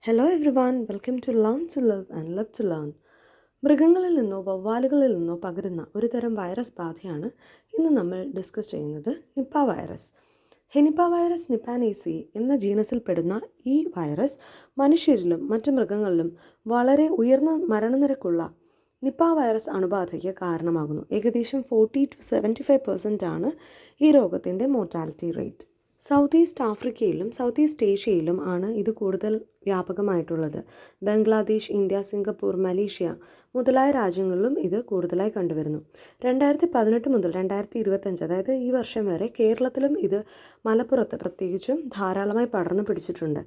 Hello everyone, welcome to learn to live and live to learn. മൃഗങ്ങളിൽ നിന്നോ വവ്വാലുകളിൽ നിന്നോ പകരുന്ന ഒരു തരം വൈറസ് ബാധയാണ് ഇന്ന് നമ്മൾ ഡിസ്കസ് ചെയ്യുന്നത് നിപ്പ വൈറസ്. ഹെനിപ്പ വൈറസ് നിപ്പാനേസി എന്ന ജീനസിൽപ്പെടുന്ന ഈ വൈറസ് മനുഷ്യരിലും മറ്റു മൃഗങ്ങളിലും വളരെ ഉയർന്ന മരണനിരക്കുള്ള നിപ്പ വൈറസ് അണുബാധയ്ക്ക് കാരണമാകുന്നു. ഏകദേശം 40-75% ആണ് ഈ രോഗത്തിൻ്റെ മോർട്ടാലിറ്റി റേറ്റ്. സൗത്ത് ഈസ്റ്റ് ആഫ്രിക്കയിലും സൗത്ത് ഈസ്റ്റ് ഏഷ്യയിലും ആണ് ഇത് കൂടുതൽ വ്യാപകമായിട്ടുള്ളത്. ബംഗ്ലാദേശ്, ഇന്ത്യ, സിംഗപ്പൂർ, മലേഷ്യ മുതലായ രാജ്യങ്ങളിലും ഇത് കൂടുതലായി കണ്ടുവരുന്നു. 2018 മുതൽ 2025, അതായത് ഈ വർഷം വരെ കേരളത്തിലും ഇത് മലപ്പുറത്ത് പ്രത്യേകിച്ചും ധാരാളമായി പടർന്നു പിടിച്ചിട്ടുണ്ട്.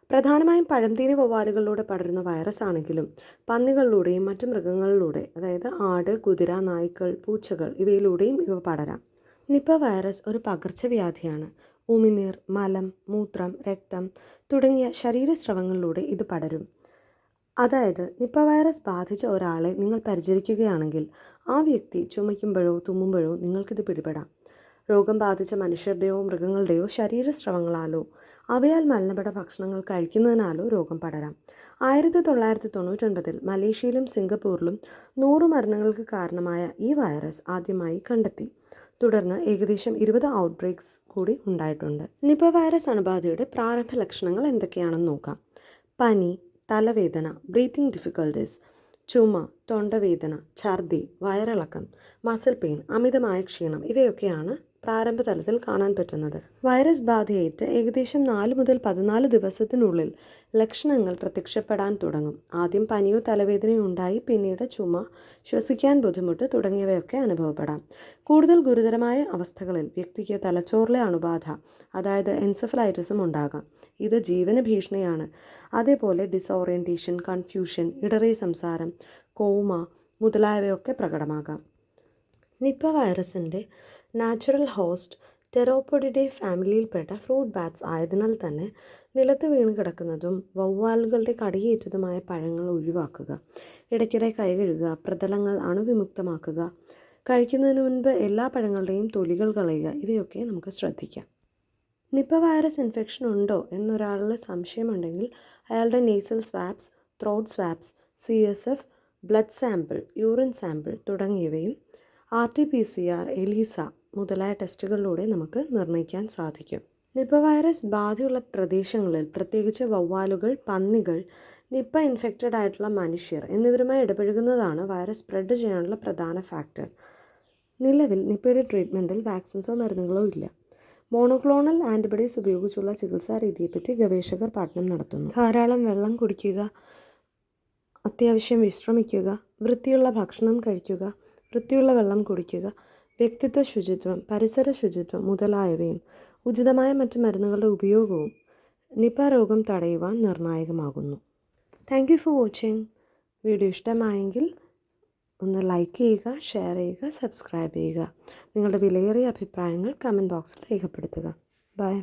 പ്രധാനമായും പഴംതീനി വവ്വാലുകളിലൂടെ പടരുന്ന വൈറസ് ആണെങ്കിലും പന്നികളിലൂടെയും മറ്റു മൃഗങ്ങളിലൂടെ, അതായത് ആട്, കുതിര, നായ്ക്കൾ, പൂച്ചകൾ ഇവയിലൂടെയും ഇവ പടരാം. നിപ്പ വൈറസ് ഒരു പകർച്ചവ്യാധിയാണ്. ഉമിനീർ, മലം, മൂത്രം, രക്തം തുടങ്ങിയ ശരീരസ്രവങ്ങളിലൂടെ ഇത് പടരും. അതായത് നിപ്പ വൈറസ് ബാധിച്ച ഒരാളെ നിങ്ങൾ പരിചരിക്കുകയാണെങ്കിൽ ആ വ്യക്തി ചുമയ്ക്കുമ്പോഴോ തുമ്മുമ്പോഴോ നിങ്ങൾക്കിത് പിടിപെടാം. രോഗം ബാധിച്ച മനുഷ്യരുടെയോ മൃഗങ്ങളുടെയോ ശരീരസ്രവങ്ങളാലോ അവയാൽ മലിനപ്പെട്ട ഭക്ഷണങ്ങൾ കഴിക്കുന്നതിനാലോ രോഗം പടരാം. 1999 മലേഷ്യയിലും സിംഗപ്പൂരിലും 100 മരണങ്ങൾക്ക് കാരണമായ ഈ വൈറസ് ആദ്യമായി കണ്ടെത്തി. തുടർന്ന് ഏകദേശം 20 ഔട്ട്ബ്രേക്സ് കൂടി ഉണ്ടായിട്ടുണ്ട്. നിപ്പ വൈറസ് അണുബാധയുടെ പ്രാരംഭ ലക്ഷണങ്ങൾ എന്തൊക്കെയാണെന്ന് നോക്കാം. പനി, തലവേദന, ബ്രീത്തിങ് ഡിഫിക്കൽട്ടീസ്, ചുമ, തൊണ്ടവേദന, ഛർദി, വയറിളക്കം, മസിൽ പെയിൻ, അമിതമായ ക്ഷീണം ഇവയൊക്കെയാണ് പ്രാരംഭ തലത്തിൽ കാണാൻ പറ്റുന്നത്. വൈറസ് ബാധയേറ്റ് ഏകദേശം 4 മുതൽ 14 ദിവസത്തിനുള്ളിൽ ലക്ഷണങ്ങൾ പ്രത്യക്ഷപ്പെടാൻ തുടങ്ങും. ആദ്യം പനിയോ തലവേദനയോ ഉണ്ടായി പിന്നീട് ചുമ, ശ്വസിക്കാൻ ബുദ്ധിമുട്ട് തുടങ്ങിയവയൊക്കെ അനുഭവപ്പെടാം. കൂടുതൽ ഗുരുതരമായ അവസ്ഥകളിൽ വ്യക്തിക്ക് തലച്ചോറിലെ അണുബാധ, അതായത് എൻസെഫലൈറ്റിസും ഉണ്ടാകാം. ഇത് ജീവന് ഭീഷണിയാണ്. അതേപോലെ ഡിസോറിയൻറ്റേഷൻ, കൺഫ്യൂഷൻ, ഇടറിയ സംസാരം, കോമ മുതലായവയൊക്കെ പ്രകടമാകാം. നിപ്പ വൈറസിൻ്റെ നാച്ചുറൽ ഹോസ്റ്റ് ടെറോപോഡിഡേ ഫാമിലിയിൽപ്പെട്ട ഫ്രൂട്ട് ബാറ്റ്സ് ആയതിനാൽ തന്നെ നിലത്ത് വീണ് കിടക്കുന്നതും വവ്വാലുകളുടെ കടിയേറ്റതുമായ പഴങ്ങൾ ഒഴിവാക്കുക. ഇടയ്ക്കിടെ കൈ കഴുകുക, പ്രതലങ്ങൾ അണുവിമുക്തമാക്കുക, കഴിക്കുന്നതിന് മുൻപ് എല്ലാ പഴങ്ങളുടെയും തൊലികൾ കളയുക ഇവയൊക്കെ നമുക്ക് ശ്രദ്ധിക്കാം. നിപ്പ വൈറസ് ഇൻഫെക്ഷൻ ഉണ്ടോ എന്നൊരാളിൽ സംശയമുണ്ടെങ്കിൽ അയാളുടെ nasal swabs, throat swabs, CSF, blood sample, urine sample തുടങ്ങിയവയും RT-PCR, ELISA മുതലായ ടെസ്റ്റുകളിലൂടെ നമുക്ക് നിർണ്ണയിക്കാൻ സാധിക്കും. നിപ്പ വൈറസ് ബാധയുള്ള പ്രദേശങ്ങളിൽ, പ്രത്യേകിച്ച് വവ്വാലുകൾ, പന്നികൾ, നിപ്പ ഇൻഫെക്റ്റഡ് ആയിട്ടുള്ള മനുഷ്യർ എന്നിവരുമായി ഇടപഴകുന്നതാണ് വൈറസ് സ്പ്രെഡ് ചെയ്യാനുള്ള പ്രധാന ഫാക്ടർ. നിലവിൽ നിപ്പയുടെ ട്രീറ്റ്മെൻറ്റിൽ വാക്സിൻസോ മരുന്നുകളോ ഇല്ല. മോണോക്ലോണൽ ആൻറ്റിബോഡീസ് ഉപയോഗിച്ചുള്ള ചികിത്സാ രീതിയെപ്പറ്റി ഗവേഷകർ പഠനം നടത്തുന്നു. ധാരാളം വെള്ളം കുടിക്കുക, അത്യാവശ്യം വിശ്രമിക്കുക, വൃത്തിയുള്ള ഭക്ഷണം കഴിക്കുക, വൃത്തിയുള്ള വെള്ളം കുടിക്കുക, വ്യക്തിത്വ ശുചിത്വം, പരിസര ശുചിത്വം മുതലായവയും ഉചിതമായ മറ്റ് മരുന്നുകളുടെ ഉപയോഗവും നിപ്പ രോഗം തടയുവാൻ നിർണായകമാകുന്നു. Thank you for watching. Video ഇഷ്ടമായെങ്കിൽ ഒന്ന് ലൈക്ക് ചെയ്യുക, ഷെയർ ചെയ്യുക, സബ്സ്ക്രൈബ് ചെയ്യുക. നിങ്ങളുടെ വിലയേറിയ അഭിപ്രായങ്ങൾ കമൻറ്റ് ബോക്സിൽ രേഖപ്പെടുത്തുക. ബൈ.